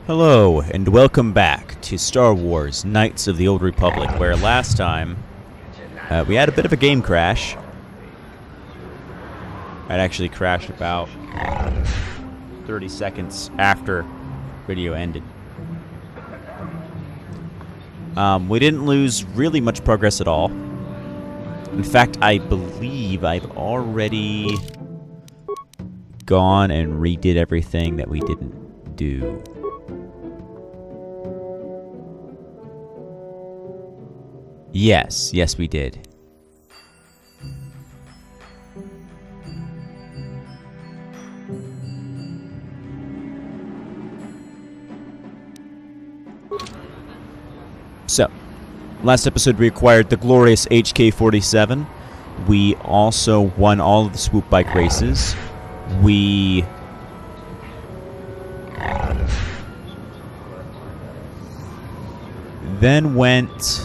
Hello, and welcome back to Star Wars Knights of the Old Republic, where last time we had a bit of a game crash. It actually crashed about 30 seconds after video ended. We didn't lose really much progress at all. In fact, I believe I've already gone and redid everything that we didn't do. Yes, we did. So, last episode we acquired the glorious HK-47. We also won all of the swoop bike races. We then went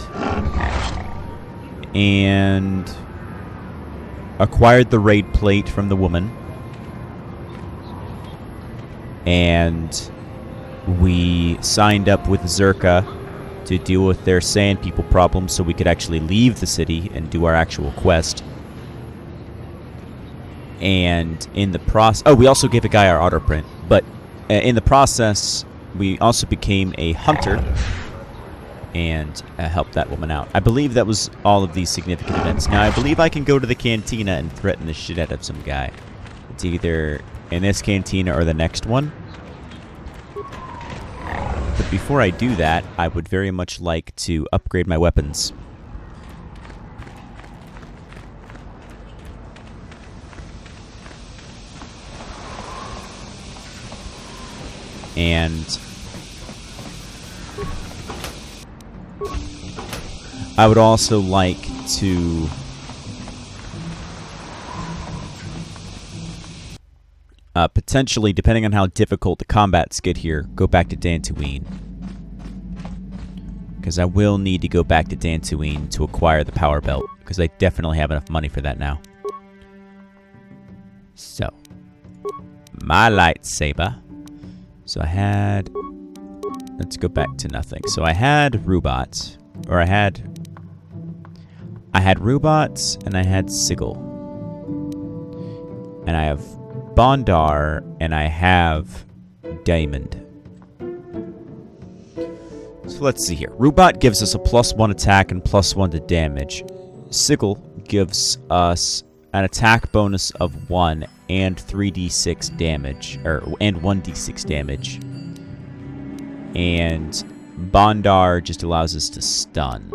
and acquired the raid plate from the woman. And we signed up with Zerka to deal with their sand people problems so we could actually leave the city and do our actual quest. And in the process... Oh, we also gave a guy our auto print. But in the process, we also became a hunter and helped that woman out. I believe that was all of these significant events. Now, I believe I can go to the cantina and threaten the shit out of some guy. It's either in this cantina or the next one. But before I do that, I would very much like to upgrade my weapons. And I would also like to potentially, depending on how difficult the combats get here, go back to Dantooine. Because I will need to go back to Dantooine to acquire the power belt, because I definitely have enough money for that now. So, my lightsaber. So I had... Let's go back to nothing. So I had robots. Or I had robots, and I had Sigil. And I have Bondar, and I have Diamond. So let's see here. Robot gives us a +1 attack and +1 to damage. Sigil gives us an attack bonus of 1 and 3d6 damage, and 1d6 damage. And Bondar just allows us to stun.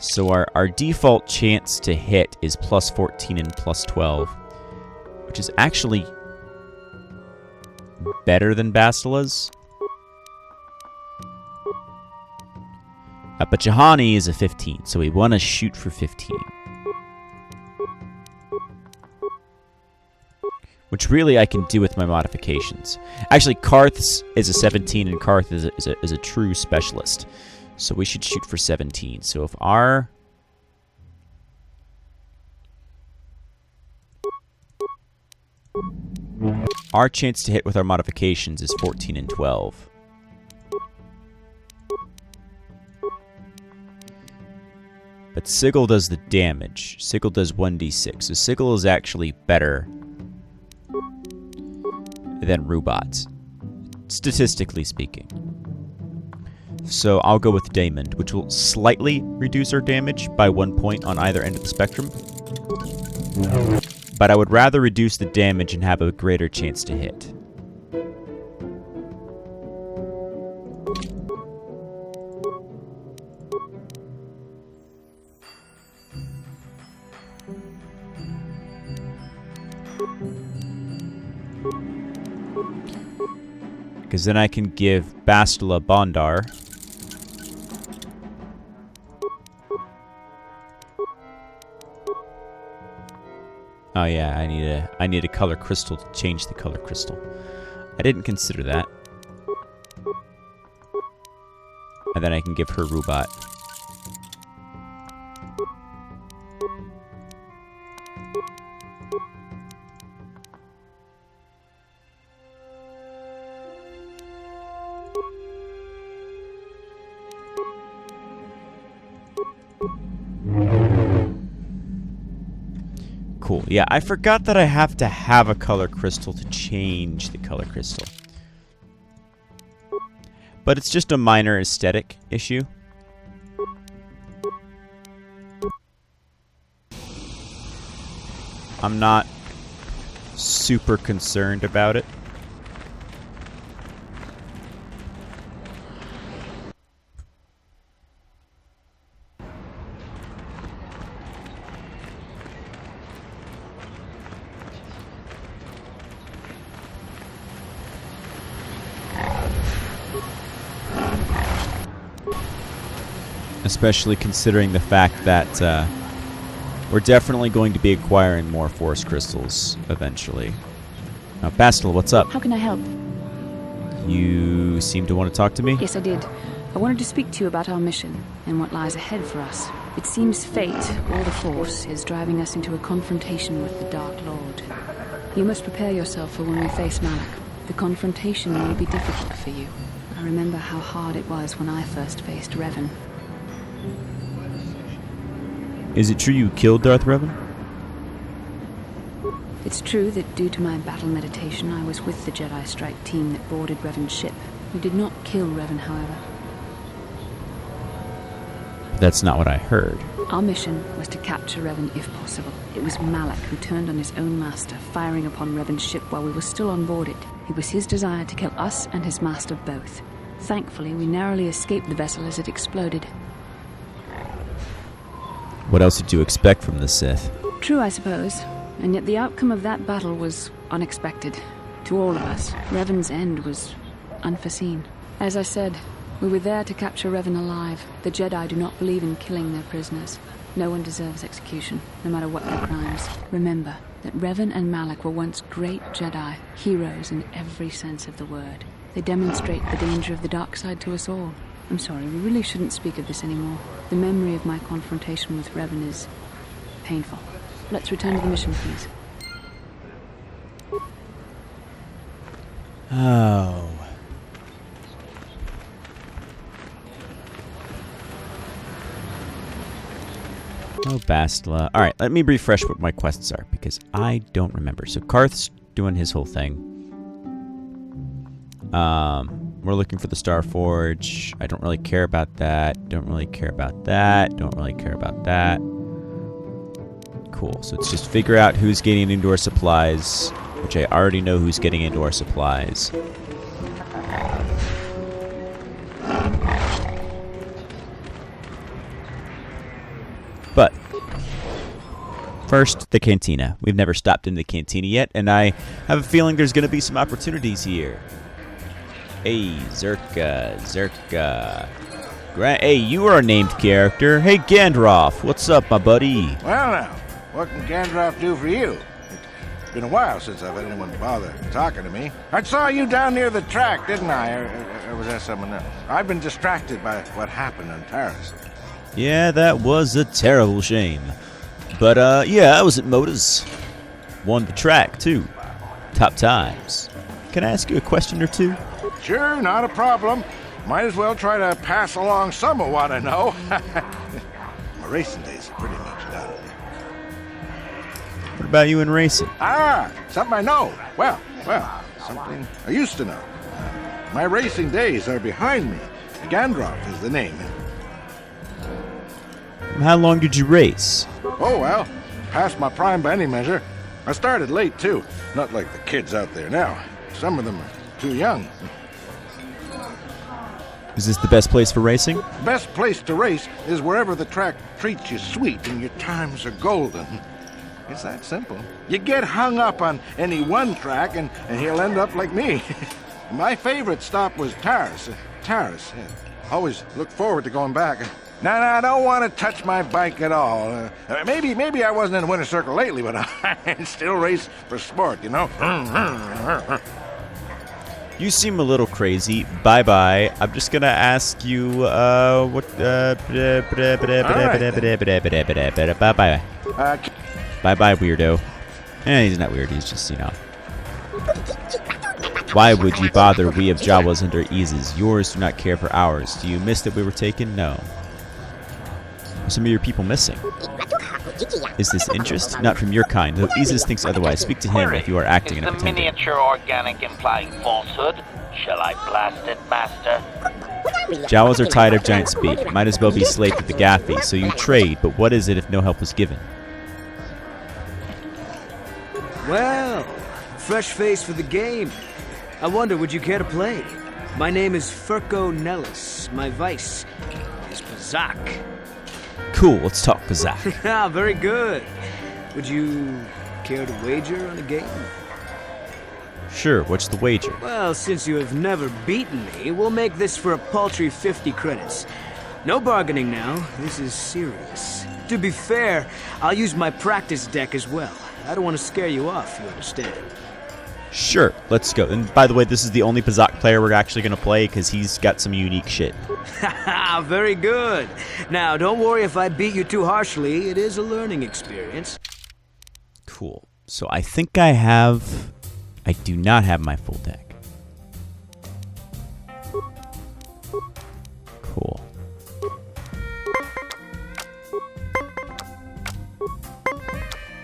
So our default chance to hit is +14 and +12, which is actually better than Bastila's. But Jahani is a 15, so we want to shoot for 15. Which really I can do with my modifications. Actually, Karth's is a 17, and Karth is a true specialist. So we should shoot for 17. So if our chance to hit with our modifications is 14 and 12. But Sigil does the damage. Sigil does 1d6. So Sigil is actually better than Rubat, statistically speaking. So I'll go with Diamond, which will slightly reduce our damage by 1 point on either end of the spectrum. But I would rather reduce the damage and have a greater chance to hit. Because then I can give Bastila Bondar. Oh yeah, I need a color crystal to change the color crystal. I didn't consider that. And then I can give her Rubat. Cool. Yeah, I forgot that I have to have a color crystal to change the color crystal. But it's just a minor aesthetic issue. I'm not super concerned about it. Especially considering the fact that we're definitely going to be acquiring more force crystals eventually. Bastel, what's up? How can I help? You seem to want to talk to me? Yes, I did. I wanted to speak to you about our mission and what lies ahead for us. It seems fate, or the Force, is driving us into a confrontation with the Dark Lord. You must prepare yourself for when we face Malak. The confrontation will be difficult for you. I remember how hard it was when I first faced Revan. Is it true you killed Darth Revan? It's true that due to my battle meditation, I was with the Jedi strike team that boarded Revan's ship. We did not kill Revan, however. That's not what I heard. Our mission was to capture Revan if possible. It was Malak who turned on his own master, firing upon Revan's ship while we were still on board it. It was his desire to kill us and his master both. Thankfully, we narrowly escaped the vessel as it exploded. What else did you expect from the Sith? True, I suppose. And yet the outcome of that battle was unexpected. To all of us, Revan's end was unforeseen. As I said, we were there to capture Revan alive. The Jedi do not believe in killing their prisoners. No one deserves execution, no matter what their crimes. Remember that Revan and Malak were once great Jedi, heroes in every sense of the word. They demonstrate the danger of the dark side to us all. I'm sorry, we really shouldn't speak of this anymore. The memory of my confrontation with Revan is painful. Let's return to the mission, please. Oh. Oh, Bastila. Alright, let me refresh what my quests are, because I don't remember. So Karth's doing his whole thing. We're looking for the Star Forge. I don't really care about that. Don't really care about that. Don't really care about that. Cool. So it's just figure out who's getting into our supplies, which I already know who's getting into our supplies. But first, the cantina. We've never stopped in the cantina yet, and I have a feeling there's going to be some opportunities here. Hey, Zerka. Hey, you are a named character. Hey, Gandalf. What's up, my buddy? Well now, what can Gandalf do for you? It's been a while since I've had anyone bother talking to me. I saw you down near the track, didn't I? Or was that someone else? I've been distracted by what happened on Taris. Yeah, that was a terrible shame. But, yeah, I was at Moda's. Won the track, too. Top times. Can I ask you a question or two? Sure, not a problem. Might as well try to pass along some of what I know. My racing days are pretty much done. What about you in racing? Something I know. Well, something I used to know. My racing days are behind me. Gandalf is the name. How long did you race? Oh, well, past my prime by any measure. I started late, too. Not like the kids out there now. Some of them are too young. Is this the best place for racing? The best place to race is wherever the track treats you sweet and your times are golden. It's that simple. You get hung up on any one track and he'll end up like me. My favorite stop was Taris. Yeah. Always look forward to going back. No, I don't want to touch my bike at all. Maybe I wasn't in the winner's circle lately, but I still race for sport, you know? You seem a little crazy. Bye-bye. I'm just gonna ask you, what, bye-bye. Bye-bye, weirdo. He's not weird, he's just, you know. Why would you bother? We have Jawas under eases. Yours do not care for ours. Do you miss that we were taken? No. Are some of your people missing? Is this interest? Not from your kind, though Isis thinks otherwise. Speak to him if you are acting in a Is the pretender. miniature organic implying falsehood? Shall I blast it, Master? Jawas are tired of giant speak. Might as well be slave to the Gaffy, so you trade, but what is it if no help is given? Well, fresh face for the game. I wonder, would you care to play? My name is Furco Nellis. My vice is Pazaak. Cool, let's talk Pazaak. Ah, very good. Would you care to wager on a game? Sure, what's the wager? Well, since you have never beaten me, we'll make this for a paltry 50 credits. No bargaining now. This is serious. To be fair, I'll use my practice deck as well. I don't want to scare you off, you understand? Sure, let's go. And by the way, this is the only Pazaak player we're actually going to play because he's got some unique shit. Haha, very good. Now, don't worry if I beat you too harshly. It is a learning experience. Cool. So I think I do not have my full deck. Cool.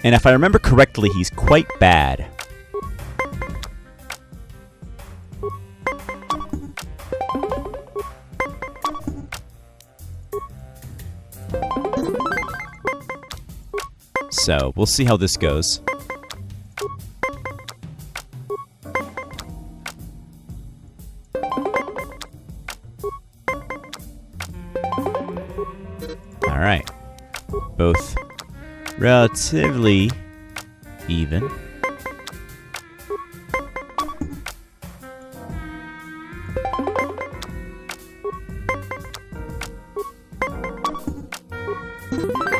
And if I remember correctly, he's quite bad. So, we'll see how this goes. Alright. Both relatively even.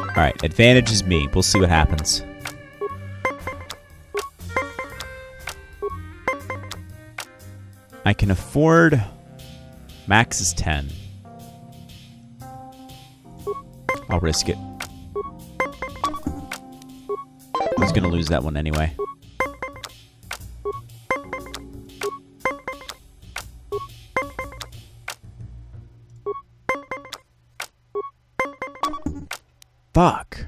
Alright, advantage is me. We'll see what happens. I can afford... Max is 10. I'll risk it. I was gonna lose that one anyway. Fuck.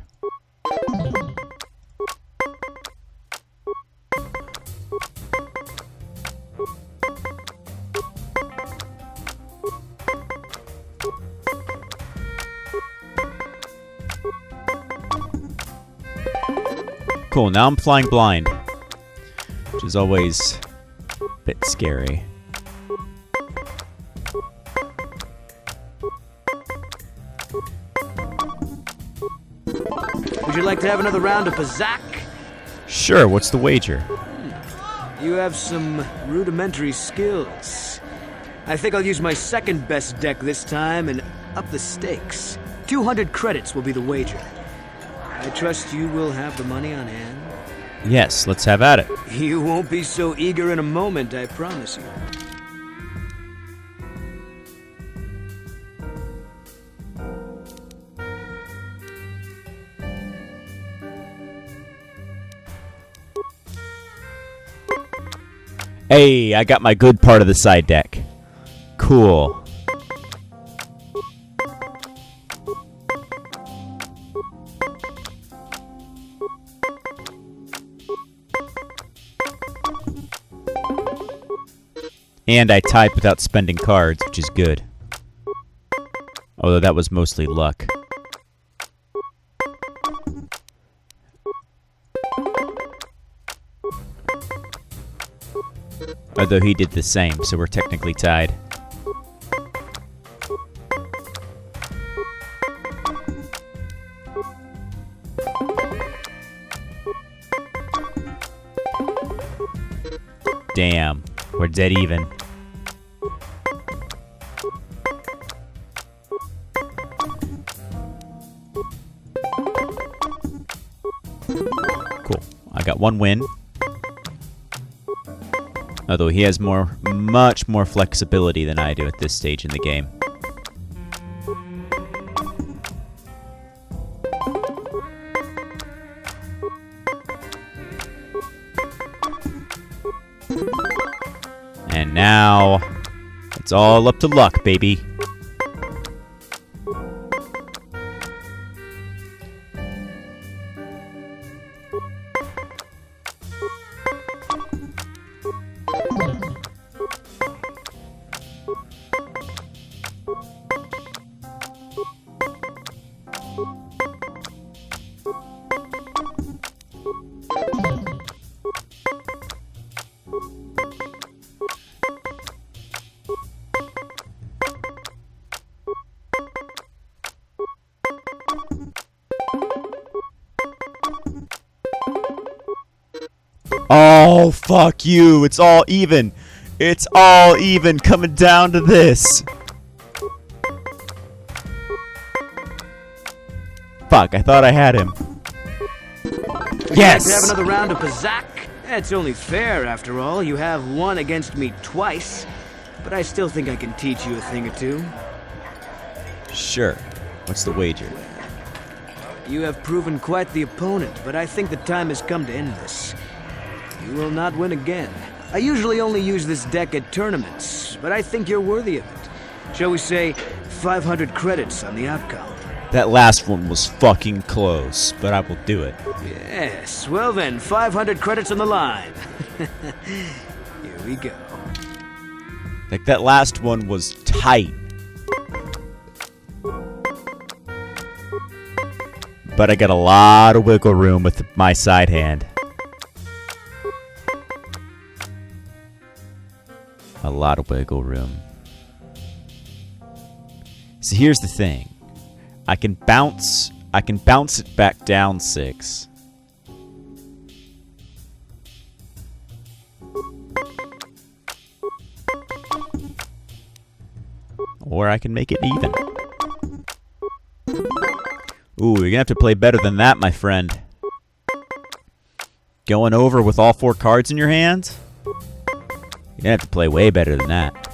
Cool, now I'm flying blind, which is always a bit scary. Would you like to have another round of Pazaak? Sure, what's the wager? You have some rudimentary skills. I think I'll use my second best deck this time and up the stakes. 200 credits will be the wager. I trust you will have the money on hand. Yes, let's have at it. You won't be so eager in a moment, I promise you. Hey, I got my good part of the side deck. Cool. And I typed without spending cards, which is good. Although that was mostly luck. Although he did the same, so we're technically tied. Damn, we're dead even. Cool. I got one win. Although he has much more flexibility than I do at this stage in the game. And now, it's all up to luck, baby. Oh, fuck you. It's all even. It's all even coming down to this. Fuck, I thought I had him. Yes! Would you like to have another round of Pazaak? It's only fair, after all. You have won against me twice. But I still think I can teach you a thing or two. Sure. What's the wager? You have proven quite the opponent, but I think the time has come to end this. You will not win again. I usually only use this deck at tournaments, but I think you're worthy of it. Shall we say 500 credits on the outcome? That last one was fucking close, but I will do it. Yes, well then, 500 credits on the line. Here we go. Like, that last one was tight. But I got a lot of wiggle room with my side hand. A lot of wiggle room. So here's the thing. I can bounce it back down 6. Or I can make it even. Ooh, you're gonna have to play better than that, my friend. Going over with all 4 cards in your hand? You're gonna have to play way better than that.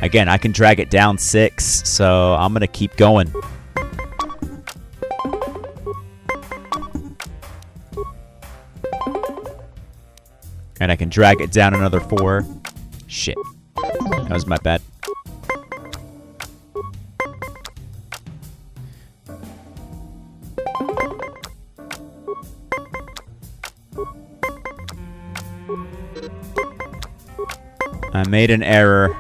Again, I can drag it down 6, so I'm gonna keep going. And I can drag it down another 4. Shit. That was my bad. I made an error.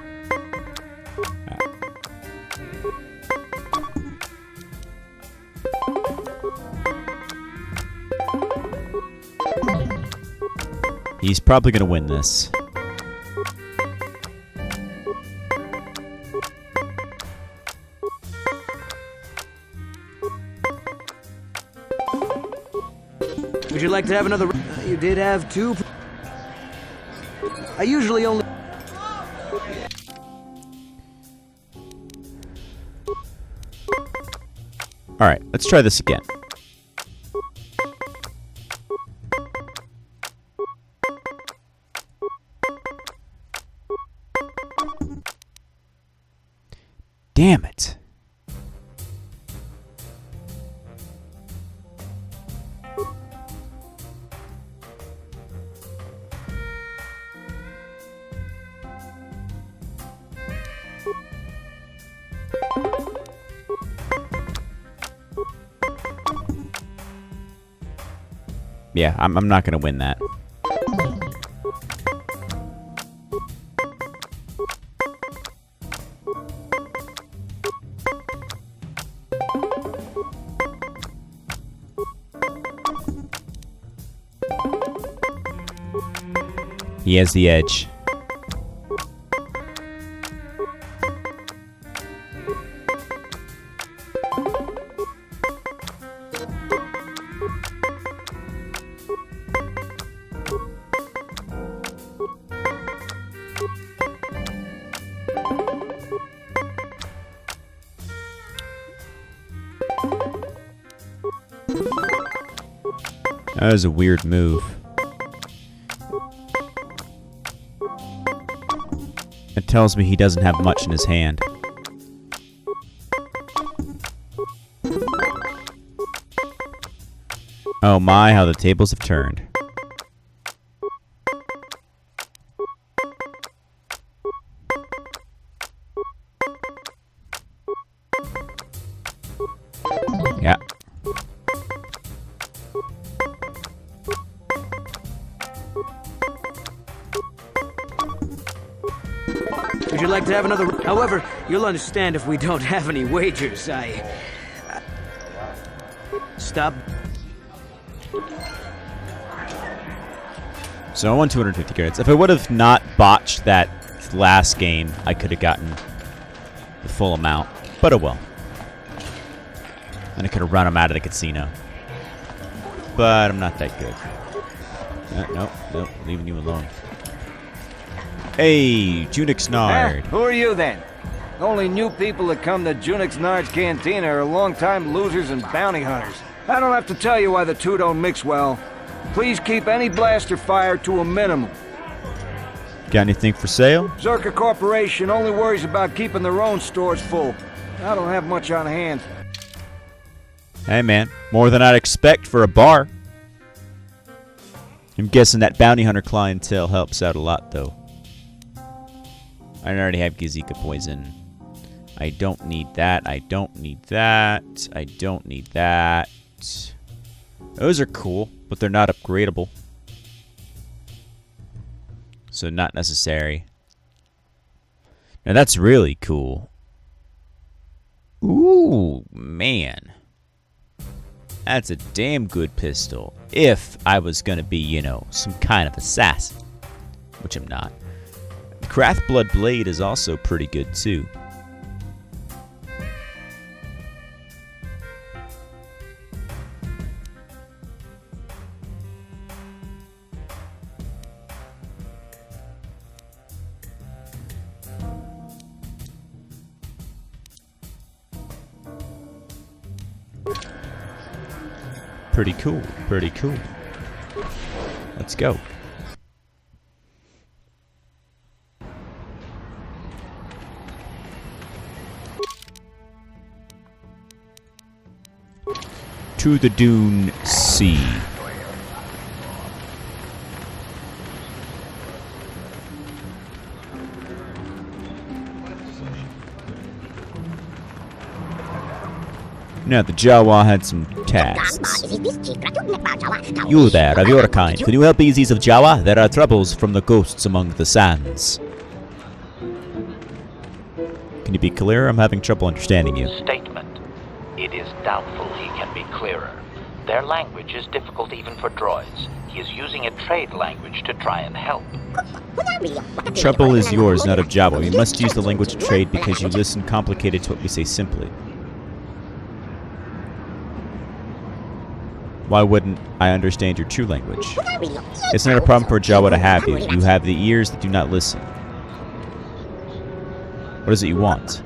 He's probably gonna win this. Would you like to have another? You did have 2. I usually only. Alright, let's try this again. Damn it. Yeah, I'm not gonna win that. He has the edge. That was a weird move. It tells me he doesn't have much in his hand. Oh my, how the tables have turned. Yeah. Would you like to have another? However, you'll understand if we don't have any wagers. Stop. So I won 250 credits. If I would have not botched that last game, I could have gotten the full amount. But oh well. And I could have run them out of the casino. But I'm not that good. Nope, leaving you alone. Hey, Junix Nard. Who are you then? Only new people that come to Junix Nard's cantina are long-time losers and bounty hunters. I don't have to tell you why the two don't mix well. Please keep any blaster fire to a minimum. Got anything for sale? Zerka Corporation only worries about keeping their own stores full. I don't have much on hand. Hey man, more than I'd expect for a bar. I'm guessing that bounty hunter clientele helps out a lot though. I already have Gazika poison. I don't need that. I don't need that. I don't need that. Those are cool, but they're not upgradable. So not necessary. Now that's really cool. Ooh, man. That's a damn good pistol. If I was gonna be, you know, some kind of assassin. Which I'm not. Craftblood Blade is also pretty good too. Pretty cool, pretty cool. Let's go. To the Dune Sea. Now, the Jawa had some tasks. You there, of your kind, can you help Easies of Jawa? There are troubles from the ghosts among the sands. Can you be clearer? I'm having trouble understanding you. Statement. It is doubtful he can be clearer. Their language is difficult even for droids. He is using a trade language to try and help. The trouble is yours, not of Jawa. You must use the language of trade because you listen complicated to what we say simply. Why wouldn't I understand your true language? It's not a problem for Jawa to have you. You have the ears that do not listen. What is it you want?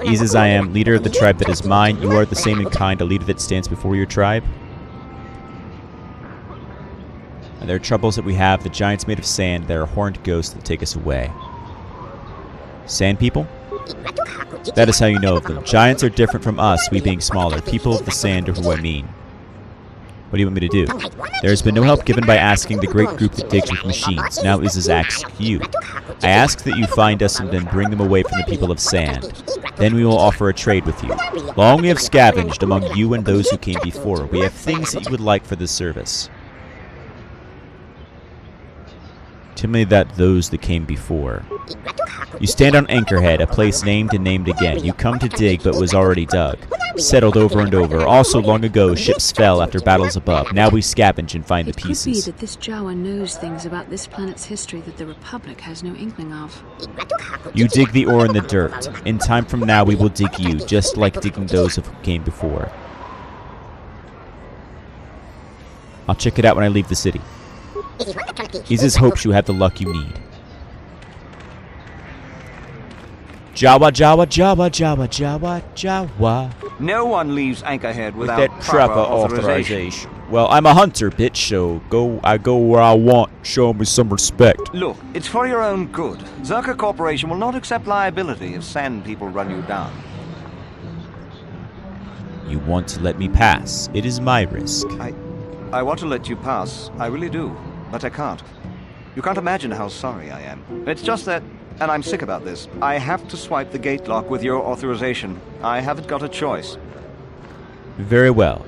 Easy as I am, leader of the tribe that is mine, you are the same in kind, a leader that stands before your tribe. And there are troubles that we have, the giants made of sand, there are horned ghosts that take us away. Sand people? That is how you know of them. Giants are different from us, we being smaller. People of the sand are who I mean. What do you want me to do? There has been no help given by asking the great group that digs with machines. Now Iz's asks you. I ask that you find us and then bring them away from the people of sand. Then we will offer a trade with you. Long we have scavenged among you and those who came before. We have things that you would like for this service. Tell me that those that came before. You stand on Anchorhead, a place named and named again. You come to dig, but was already dug. Settled over and over. Also, long ago, ships fell after battles above. Now we scavenge and find the pieces. It could be that this Jawa knows things about this planet's history that the Republic has no inkling of. You dig the ore in the dirt. In time from now, we will dig you, just like digging those who came before. I'll check it out when I leave the city. Isis hopes you have the luck you need. Jawa, Jawa, Jawa, Jawa, Jawa, Jawa. No one leaves Anchorhead With without that proper authorization. Well, I'm a hunter, bitch, so I go where I want. Show me some respect. Look, it's for your own good. Zerka Corporation will not accept liability if sand people run you down. You want to let me pass. It is my risk. I want to let you pass. I really do. But I can't. You can't imagine how sorry I am. It's just that, and I'm sick about this, I have to swipe the gate lock with your authorization. I haven't got a choice. Very well.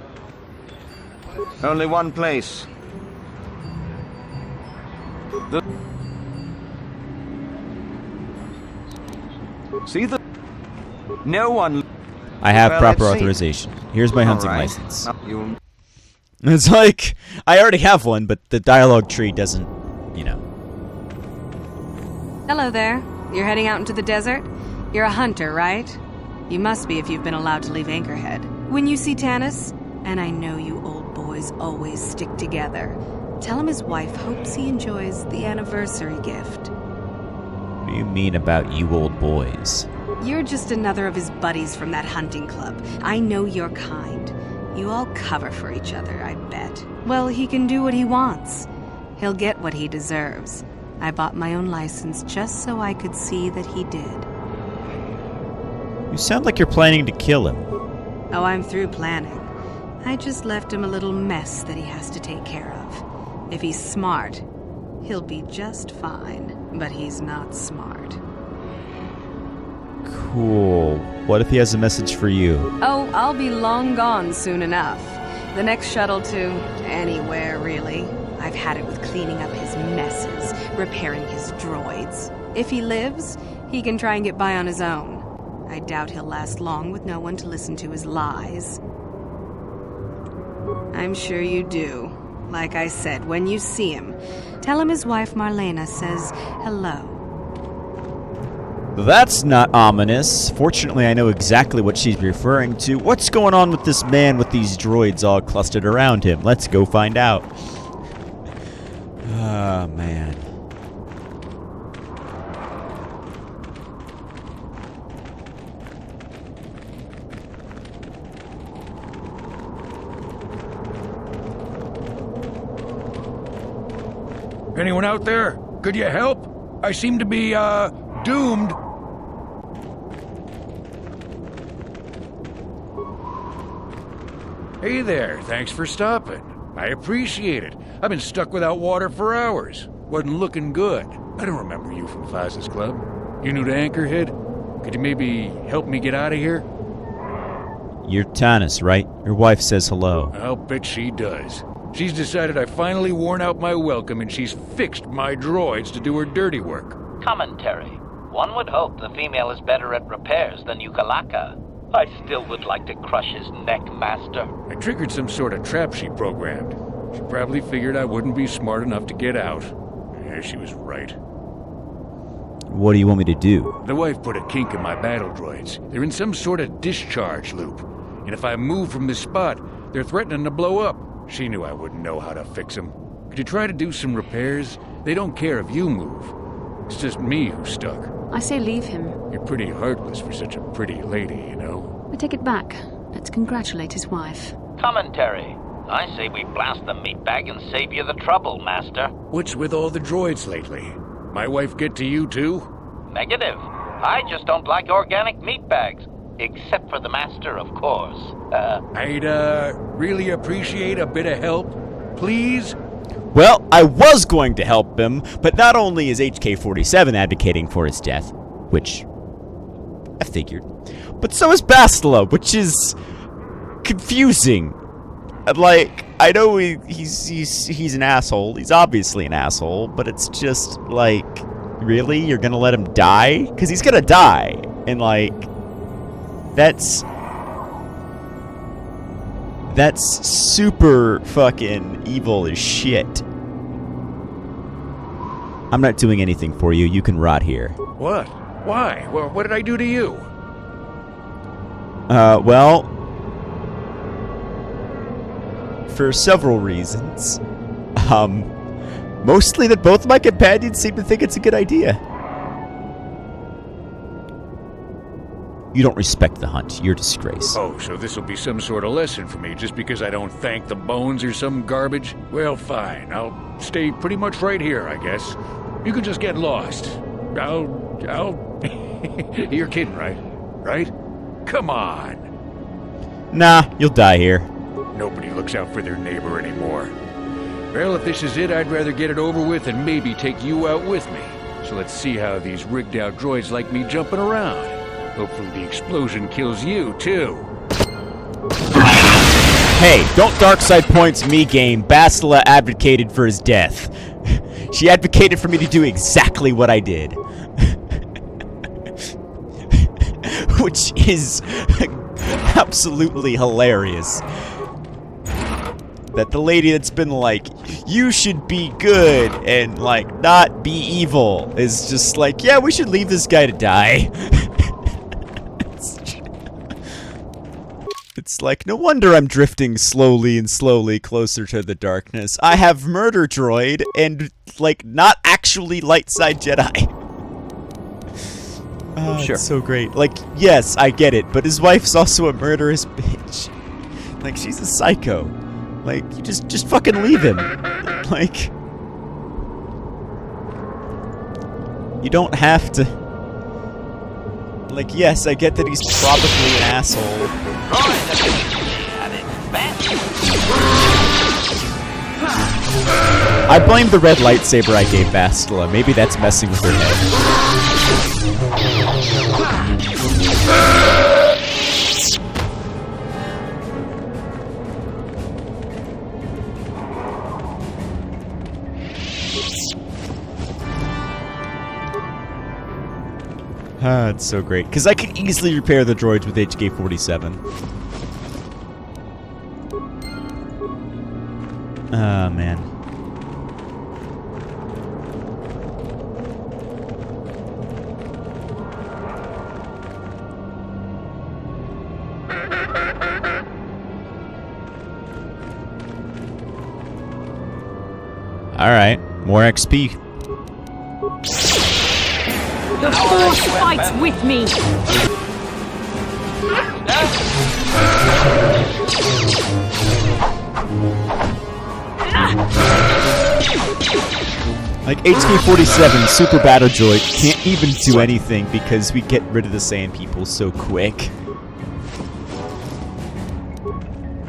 Only one place. See the... No one... I have Well, proper let's see. authorization. Here's my hunting All right. license. You... It's like, I already have one, but the dialogue tree doesn't, you know. Hello there. You're heading out into the desert? You're a hunter, right? You must be if you've been allowed to leave Anchorhead. When you see Tanis, and I know you old boys always stick together, tell him his wife hopes he enjoys the anniversary gift. What do you mean about you old boys? You're just another of his buddies from that hunting club. I know your kind. You all cover for each other, I bet. Well, he can do what he wants. He'll get what he deserves. I bought my own license just so I could see that he did. You sound like you're planning to kill him. Oh, I'm through planning. I just left him a little mess that he has to take care of. If he's smart, he'll be just fine. But he's not smart. Cool. What if he has a message for you? Oh, I'll be long gone soon enough. The next shuttle to anywhere, really. I've had it with cleaning up his messes, repairing his droids. If he lives, he can try and get by on his own. I doubt he'll last long with no one to listen to his lies. I'm sure you do. Like I said, when you see him, tell him his wife Marlena says hello. That's not ominous. Fortunately, I know exactly what she's referring to. What's going on with this man with these droids all clustered around him? Let's go find out. Oh, man. Anyone out there? Could you help? I seem to be, doomed. Hey there, thanks for stopping. I appreciate it. I've been stuck without water for hours. Wasn't looking good. I don't remember you from Faz's Club. You new to Anchorhead? Could you maybe help me get out of here? You're Tanis, right? Your wife says hello. I'll bet she does. She's decided I've finally worn out my welcome and she's fixed my droids to do her dirty work. Commentary. One would hope the female is better at repairs than Yukalaka. I still would like to crush his neck, Master. I triggered some sort of trap she programmed. She probably figured I wouldn't be smart enough to get out. Yeah, she was right. What do you want me to do? The wife put a kink in my battle droids. They're in some sort of discharge loop. And if I move from this spot, they're threatening to blow up. She knew I wouldn't know how to fix them. Could you try to do some repairs? They don't care if you move. It's just me who's stuck. I say leave him. You're pretty heartless for such a pretty lady, you know? I take it back. Let's congratulate his wife. Commentary. I say we blast the meatbag and save you the trouble, Master. What's with all the droids lately? My wife get to you too? Negative. I just don't like organic meatbags. Except for the Master, of course. I'd, really appreciate a bit of help. Please? Well, I was going to help him, but not only is HK-47 advocating for his death, which I figured, but so is Bastila, which is confusing. Like, I know he's an asshole. He's obviously an asshole, but it's just like, really? You're gonna let him die? Because he's gonna die, and like, that's super fucking evil as shit. I'm not doing anything for you. You can rot here. What? Why? Well, what did I do to you? Well, for several reasons. Mostly that both of my companions seem to think it's a good idea. You don't respect the hunt. You're a disgrace. Oh, so this'll be some sort of lesson for me just because I don't thank the bones or some garbage? Well, fine. I'll stay pretty much right here, I guess. You can just get lost. I'll... You're kidding, right? Right? Come on. Nah, you'll die here. Nobody looks out for their neighbor anymore. Well, if this is it, I'd rather get it over with and maybe take you out with me. So let's see how these rigged-out droids like me jumping around. Hopefully the explosion kills you, too. Hey, don't dark side points me, game. Bastila advocated for his death. She advocated for me to do exactly what I did. which is absolutely hilarious. That the lady that's been like, you should be good and like not be evil is just like, yeah, we should leave this guy to die. It's like, no wonder I'm drifting slowly and slowly closer to the darkness. I have murder droid and like not actually light side Jedi. Oh, Sure. It's so great. Like, yes, I get it, but his wife's also a murderous bitch. Like, she's a psycho. Like, you just fucking leave him. Like, you don't have to. Like, yes, I get that he's probably an asshole. I blame the red lightsaber I gave Bastila. Maybe that's messing with her head. Ah, it's so great. Because I could easily repair the droids with HK-47. Ah, man. Alright, more XP. The Force fights with me! Like, HK-47 Super Battle Droid can't even do anything because we get rid of the Sand People so quick.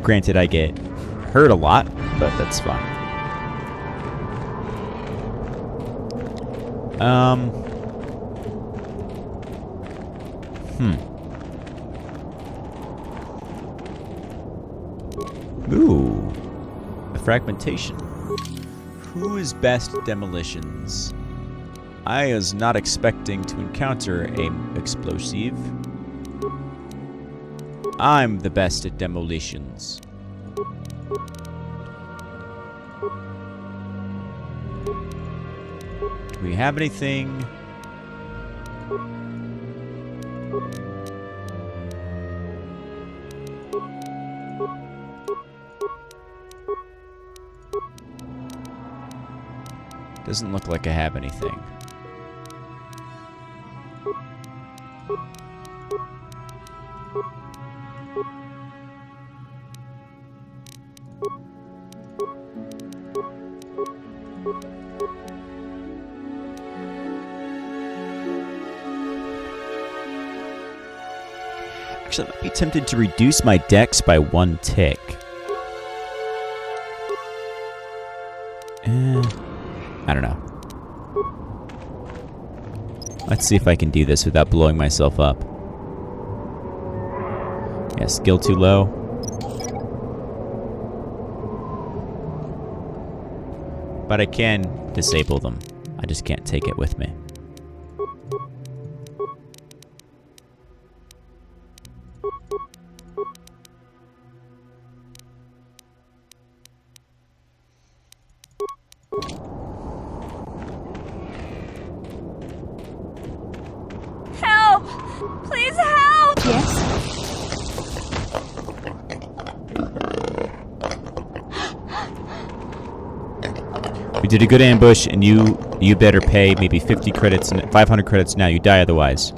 Granted, I get hurt a lot, but that's fine. Ooh. A fragmentation. Who is best at demolitions? I was not expecting to encounter a explosive. I'm the best at demolitions. Do we have anything? Doesn't look like I have anything. Actually, I might be tempted to reduce my dex by 1 tick. I don't know. Let's see if I can do this without blowing myself up. Yeah, skill too low. But I can disable them. I just can't take it with me. Help! Please help! Yes? We did a good ambush, and you better pay maybe 50 credits and 500 credits now. You die otherwise.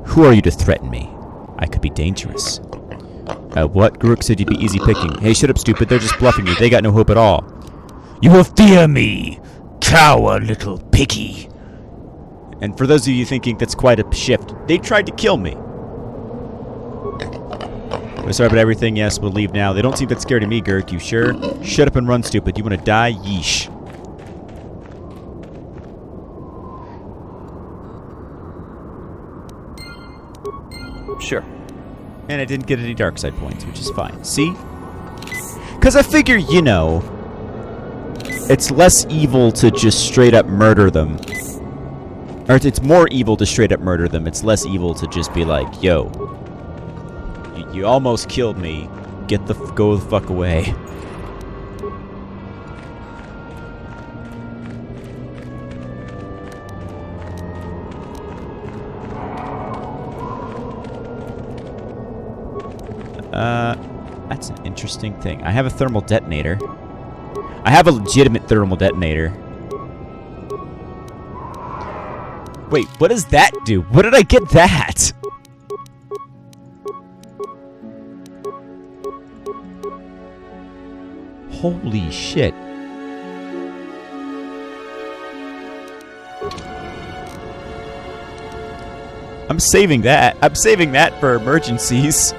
Who are you to threaten me? I could be dangerous. What? Guruk said you'd be easy picking. Hey, shut up, stupid. They're just bluffing you. They got no hope at all. You will fear me, cower little piggy. And for those of you thinking that's quite a shift, they tried to kill me. We're sorry about everything. Yes, we'll leave now. They don't seem that scared of me, Gurk. You sure? Shut up and run, stupid. You want to die? Yeesh. Sure. And I didn't get any dark side points, which is fine. See? Because I figure, you know, it's less evil to just straight up murder them. Or it's more evil to straight up murder them. It's less evil to just be like, yo, you almost killed me. Go the fuck away. That's an interesting thing. I have a thermal detonator. I have a legitimate thermal detonator. Wait, what does that do? What did I get that? Holy shit. I'm saving that. I'm saving that for emergencies.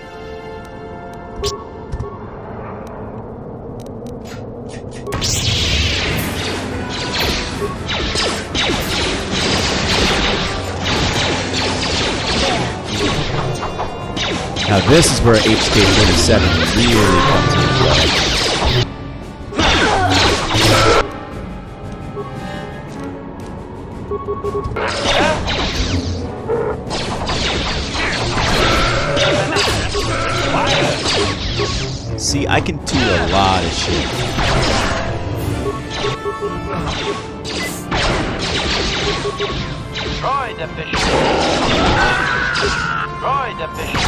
Now this is where HK-37 really comes into play. See, I can do a lot of shit. Droid efficiency. Droid efficiency.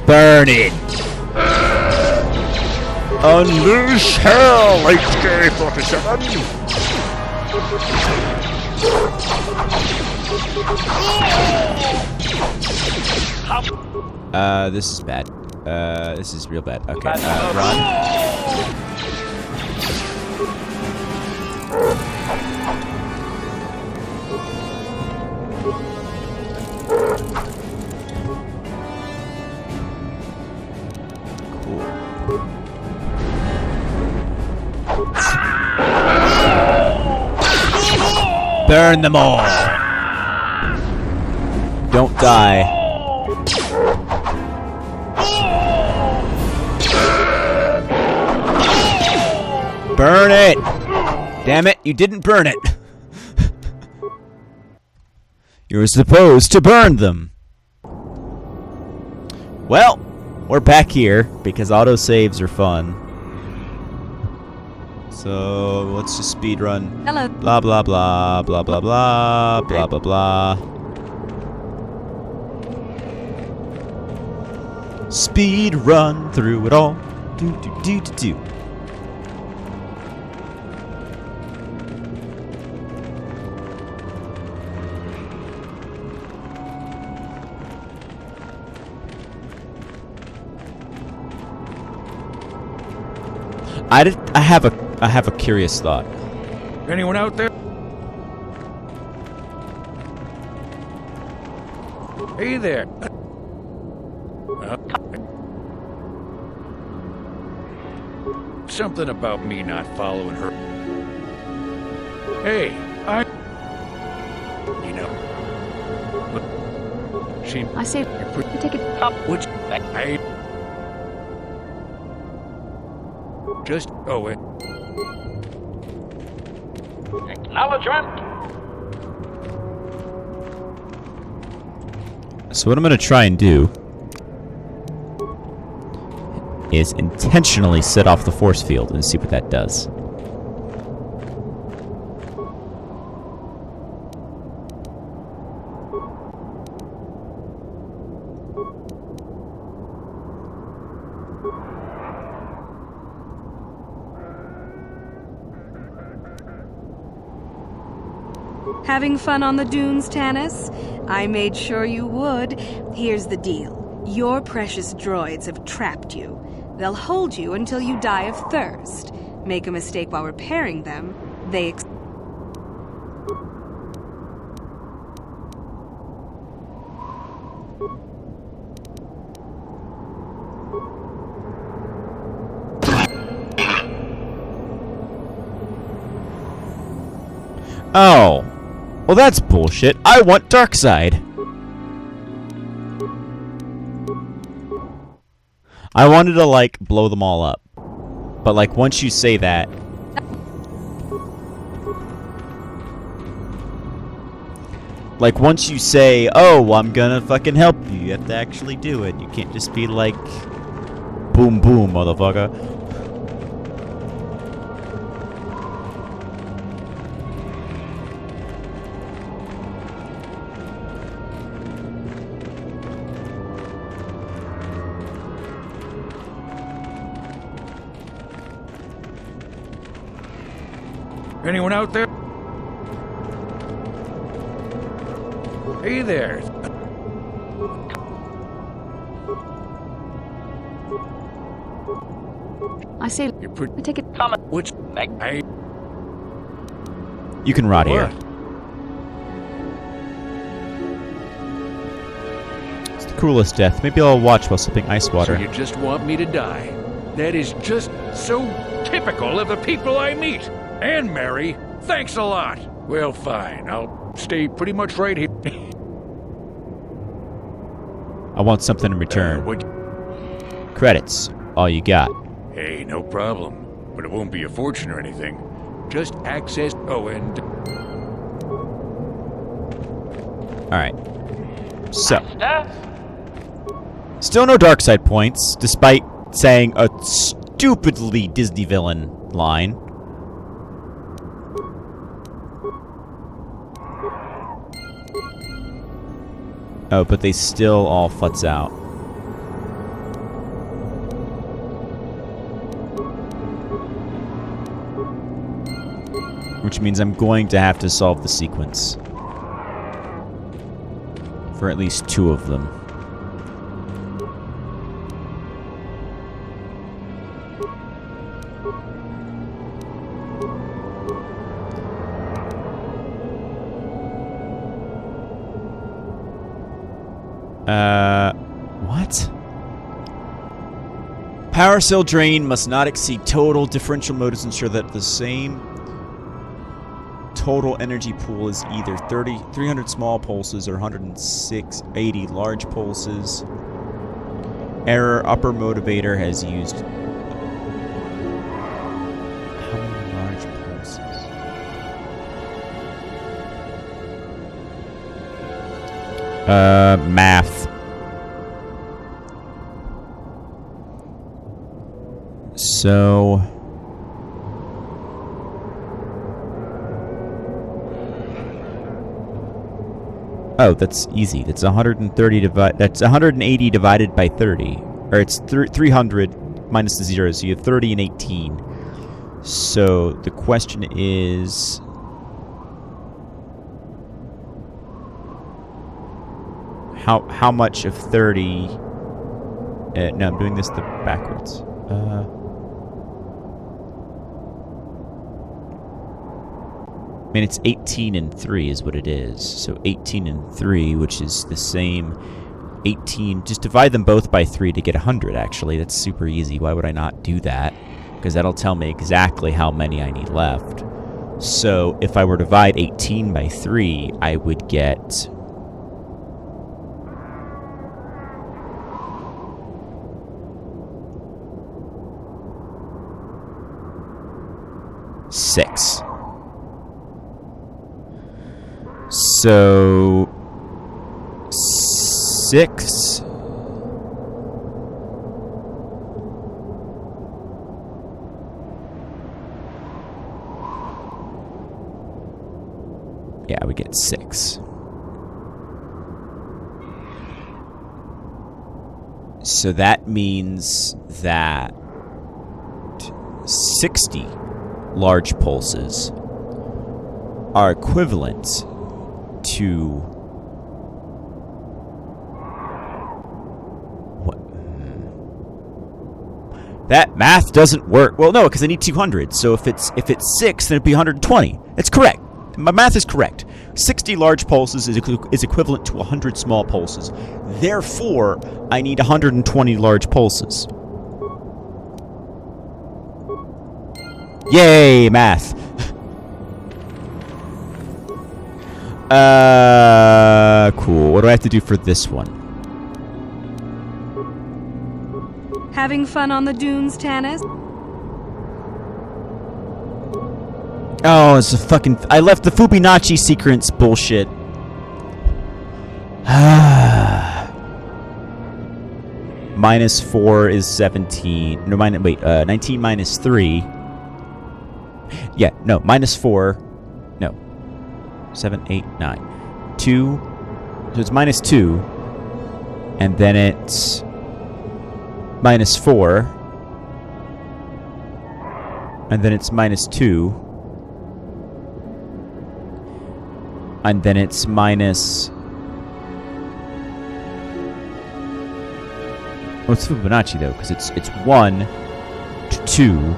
Burn it! Unleash hell, HK-47! This is bad. This is real bad. Okay, run. Burn them all! Don't die. Burn it! Damn it, you didn't burn it! You were supposed to burn them! Well, we're back here, because autosaves are fun. So, let's just speed run. Hello. Blah, blah, blah, blah, blah, blah, blah, blah, blah. Speed run through it all. Do, do, do, do, do. I have a curious thought. Anyone out there? Hey there. Something about me not following her. Hey, you know. She. I say, take it. Which I. Just. Oh, wait. Acknowledgement. So what I'm going to try and do is intentionally set off the force field and see what that does. Having fun on the dunes, Tanis? I made sure you would. Here's the deal. Your precious droids have trapped you. They'll hold you until you die of thirst. Make a mistake while repairing them, they Oh. Well, that's bullshit. I want dark side. I wanted to, like, blow them all up. But, like, once you say that... Like, once you say, oh, I'm gonna fucking help you, you have to actually do it. You can't just be like, boom, boom, motherfucker. Anyone out there? Hey there. I say, You put I take it. which I You can rot here. what? It's the cruelest death. Maybe I'll watch while sipping ice water. So you just want me to die? That is just so typical of the people I meet and marry. Thanks a lot. Well, fine. I'll stay pretty much right here. I want something in return. What? Credits. All you got. Hey, no problem. But it won't be a fortune or anything. Just access. Oh, and Alright. So. Master? Still no dark side points, despite saying a stupidly Disney villain line. Oh, but they still all futz out. Which means I'm going to have to solve the sequence. For at least 2 of them. What? Power cell drain must not exceed total differential motors. Ensure that the same total energy pool is either 300 small pulses or 180 large pulses. Error, upper motivator has used... How many large pulses? Math. So... Oh, that's easy. That's 130 that's 180 divided by 30. Or it's 300 minus the 0, so you have 30 and 18. So the question is... How much of 30... no, I'm doing this backwards. I mean, it's 18 and 3 is what it is. So 18 and 3, which is the same 18. Just divide them both by 3 to get 100, actually. That's super easy. Why would I not do that? Because that'll tell me exactly how many I need left. So if I were to divide 18 by 3, I would get... six. So 6. Yeah, we get 6. So that means that 60 large pulses are equivalent to what? That math doesn't work. Well, no, because I need 200. So if it's 6, then it'd be 120. It's correct. My math is correct. 60 large pulses is equivalent to 100 small pulses. Therefore, I need 120 large pulses. Yay, math. Cool. What do I have to do for this one? Having fun on the dunes, Tanis? Oh, it's a fucking... I left the Fubinachi sequence bullshit. Minus 4 is 17. No, wait, 19 minus 3. Yeah, no, minus 4. No. 7, 8, 9. 2. So it's minus 2. And then it's minus 4. And then it's minus 2. And then it's minus... Oh, it's Fibonacci, though, because it's 1 to 2.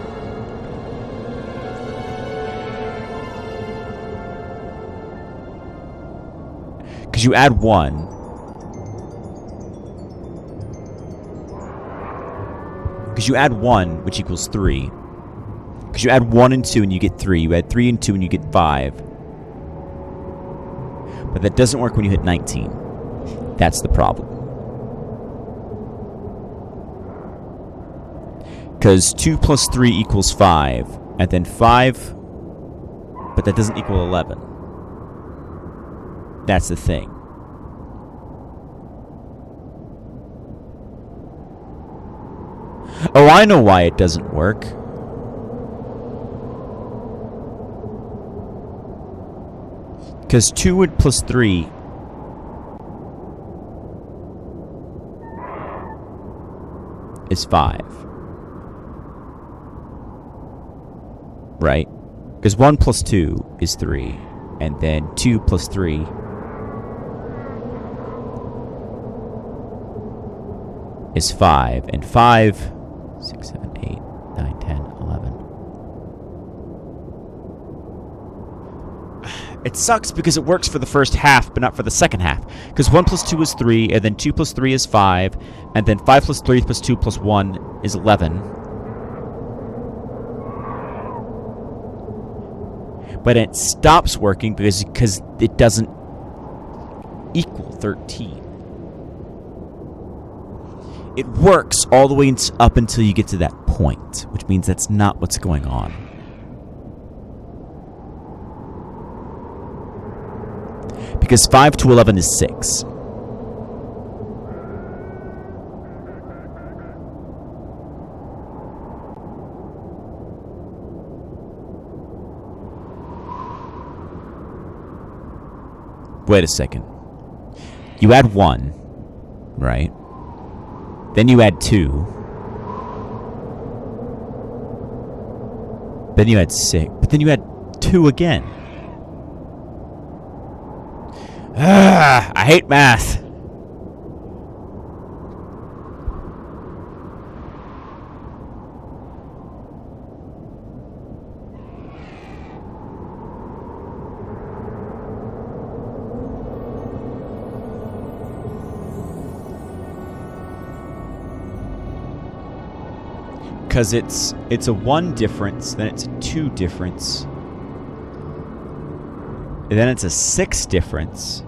Because you add 1. Because you add 1, which equals 3. Because you add 1 and 2 and you get 3. You add 3 and 2 and you get 5. But that doesn't work when you hit 19. That's the problem. Because 2 plus 3 equals 5. And then 5... But that doesn't equal 11. That's the thing. Oh, I know why it doesn't work. Because 2 plus 3 is 5. Right? Because 1 plus 2 is 3. And then 2 plus 3 is 5. And 5... 6, 7, 8, 9, 10, 11. It sucks because it works for the first half, but not for the second half. Because 1 plus 2 is 3, and then 2 plus 3 is 5, and then 5 plus 3 plus 2 plus 1 is 11. But it stops working because it doesn't equal 13. It works all the way up until you get to that point, which means that's not what's going on. Because 5 to 11 is 6. Wait a second. You add 1, right? Then you add 2. Then you add 6. But then you add 2 again. I hate math. Because it's a 1 difference, then it's a 2 difference, and then it's a 6 difference,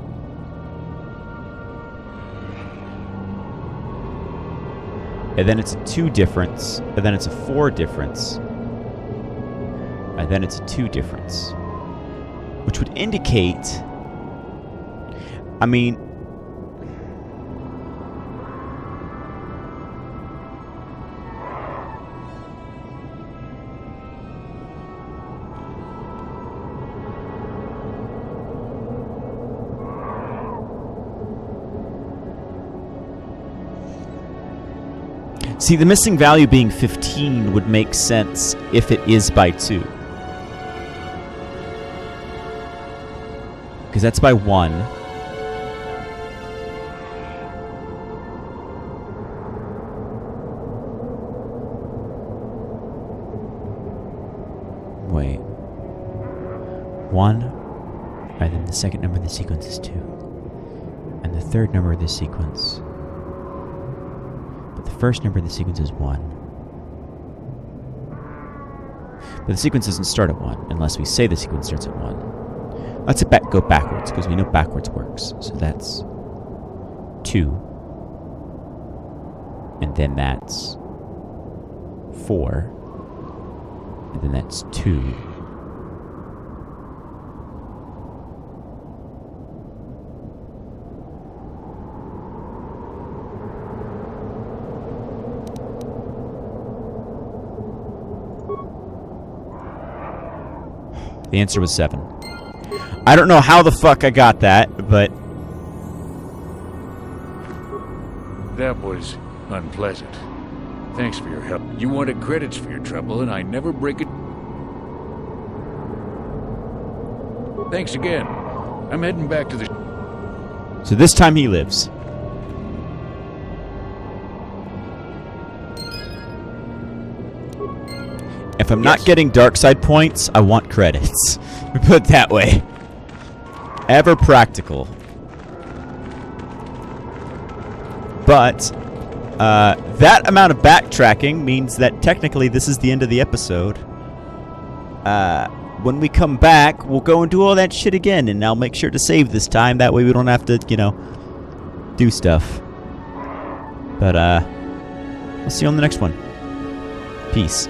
and then it's a 2 difference, and then it's a 4 difference, and then it's a 2 difference, which would indicate, I mean, see, the missing value being 15 would make sense if it is by 2. Because that's by 1. Wait. 1. And then the second number of the sequence is 2. And the third number of this sequence... The first number of the sequence is 1. But the sequence doesn't start at 1, unless we say the sequence starts at 1. Let's go backwards, because we know backwards works. So that's 2. And then that's 4. And then that's 2. The answer was 7. I don't know how the fuck I got that, but... That was unpleasant. Thanks for your help. You wanted credits for your trouble, and I never break it. Thanks again. I'm heading back to the... So this time he lives. If I'm not getting dark side points, I want credits. We put it that way. Ever practical. But that amount of backtracking means that technically this is the end of the episode. When we come back, we'll go and do all that shit again, and I'll make sure to save this time. That way we don't have to, do stuff. But, we'll see you on the next one. Peace.